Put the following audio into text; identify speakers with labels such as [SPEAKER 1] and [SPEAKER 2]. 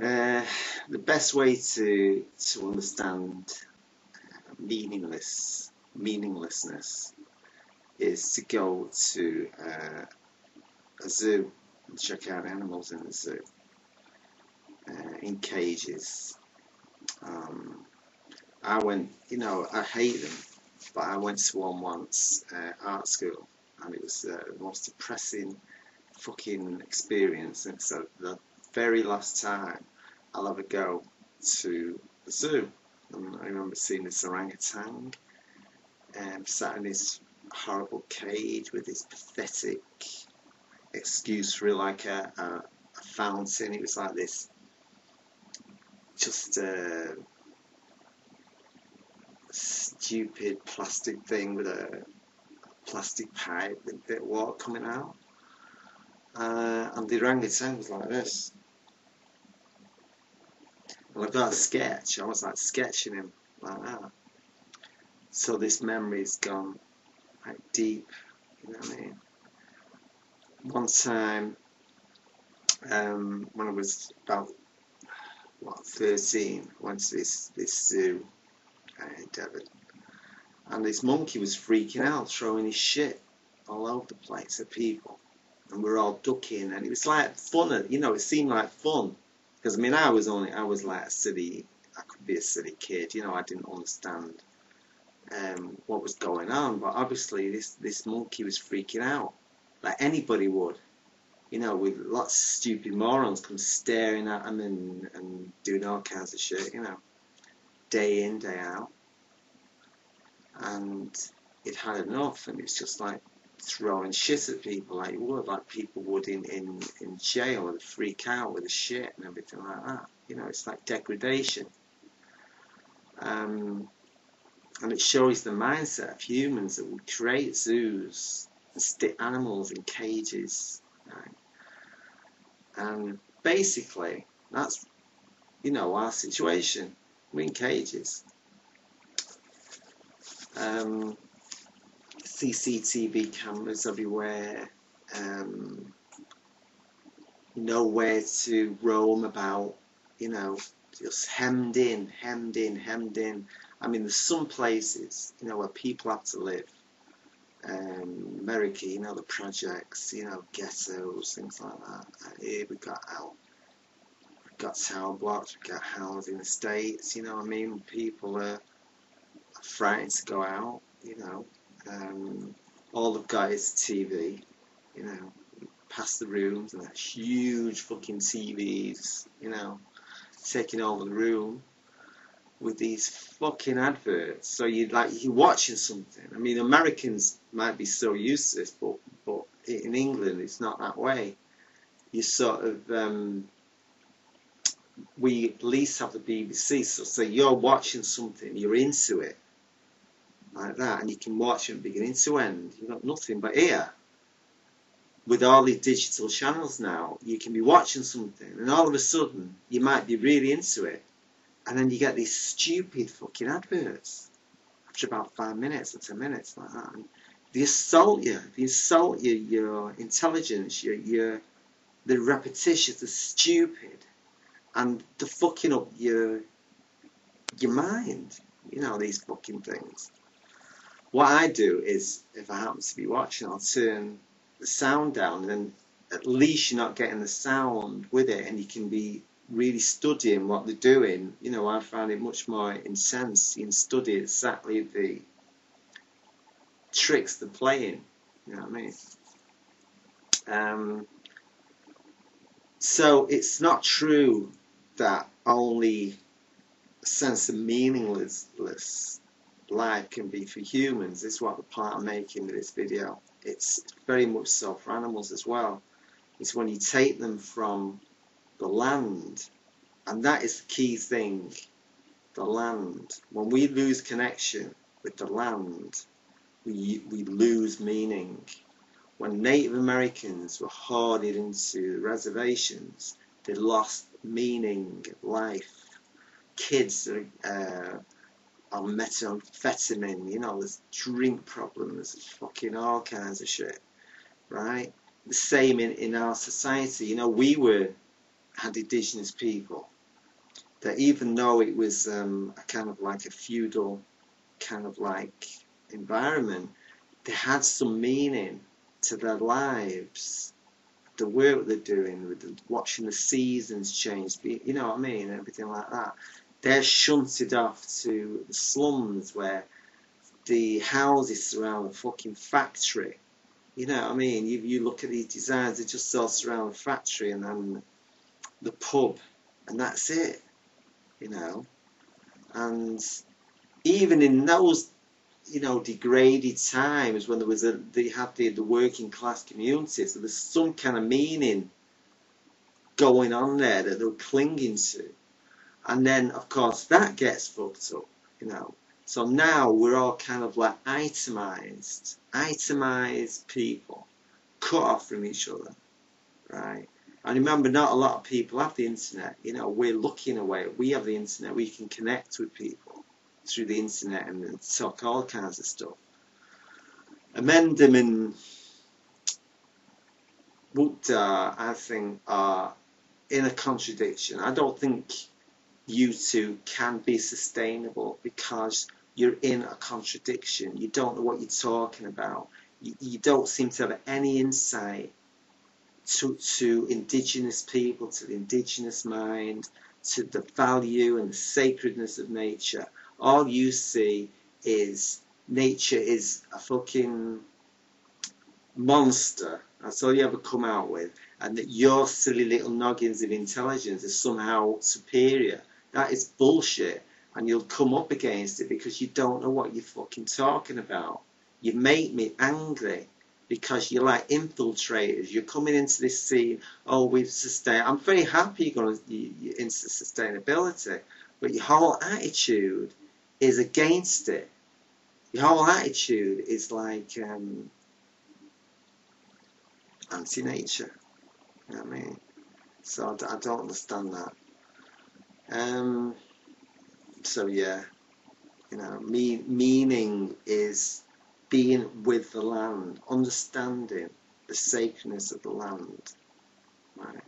[SPEAKER 1] Uh, the best way to understand meaninglessness is to go to a zoo and check out animals in the zoo in cages. Um, I went, I hate them, but I went to one once, art school, and it was the most depressing fucking experience. And so the very last time I'll ever go to the zoo. And I remember seeing this orangutan sat in this horrible cage with this pathetic excuse for like a fountain. It was like this just stupid plastic thing with a plastic pipe with a bit of water coming out. And the orangutan was like this. And I got a sketch. I was like sketching him like that. So this memory's gone like deep, you know what I mean? One time, when I was about 13, I went to this zoo in Devon, and this monkey was freaking out, throwing his shit all over the place at people, and we were all ducking, and it was like fun, it seemed like fun, because I mean I was like I could be a silly kid, I didn't understand what was going on, but obviously this monkey was freaking out, like anybody would, with lots of stupid morons come staring at him and doing all kinds of shit, day in, day out. And it had enough, and it's just like throwing shit at people like people would in jail, and freak out with the shit and everything like that. It's like degradation. And it shows the mindset of humans that we create zoos and stick animals in cages, right? And basically, that's, our situation. We're in cages. CCTV cameras everywhere. Nowhere to roam about. Just hemmed in. I mean, there's some places, where people have to live. America, the projects, ghettos, things like that. Here we got tower blocks, we got housing estates, what I mean? People are frightened to go out, all they've got is TV, past the rooms, and that huge fucking TVs, taking over the room with these fucking adverts. So you're watching something. I mean, Americans might be so used to this, but in England it's not that way. You sort of we at least have the BBC, so you're watching something, you're into it like that, and you can watch it from beginning to end. You've got nothing but ear. With all these digital channels now, you can be watching something, and all of a sudden you might be really into it, and then you get these stupid fucking adverts after about 5 minutes or 10 minutes like that. And they assault your intelligence, the repetitious, the stupid, and the fucking up your mind. These fucking things. What I do is, if I happen to be watching, I'll turn the sound down, and then at least you're not getting the sound with it, and you can be really studying what they're doing. I find it much more intense. You can study exactly the tricks they're playing. You know what I mean? So it's not true that only a sense of meaningless life can be for humans. This is what the point I'm making with this video. It's very much so for animals as well. It's when you take them from the land, and that is the key thing, the land. When we lose connection with the land, we lose meaning. When Native Americans were hoarded into reservations, they lost meaning, life. Kids are on methamphetamine, there's drink problems, there's fucking all kinds of shit, right? The same in our society. We were had indigenous people, that even though it was a kind of like a feudal kind of like environment, they had some meaning to their lives, the work they're doing, with watching the seasons change, you know what I mean, everything like that. They're shunted off to the slums where the houses surround a fucking factory. You know what I mean? You look at these designs, they just all surround the factory and then the pub, and that's it, you know. And even in those, you know, degraded times when they had the working class community, so there's some kind of meaning going on there that they're clinging to. And then, of course, that gets fucked up, you know. So now we're all kind of like itemized people, cut off from each other, right? And remember, not a lot of people have the internet. You know, we're lucky in a way. We have the internet. We can connect with people through the internet and talk all kinds of stuff. Amendum and Buddha, I think, are in a contradiction. I don't think you two can be sustainable because you're in a contradiction. You don't know what you're talking about. You don't seem to have any insight to indigenous people, to the indigenous mind, to the value and the sacredness of nature. All you see is nature is a fucking monster. That's all you ever come out with. And that your silly little noggins of intelligence is somehow superior. That is bullshit. And you'll come up against it because you don't know what you're fucking talking about. You make me angry because you're like infiltrators. You're coming into this scene, oh, we've sustained. I'm very happy you're going into sustainability, but your whole attitude is against it. Your whole attitude is like anti-nature. You know what I mean? So I don't understand that. So yeah, you know, meaning is being with the land, understanding the sacredness of the land, right?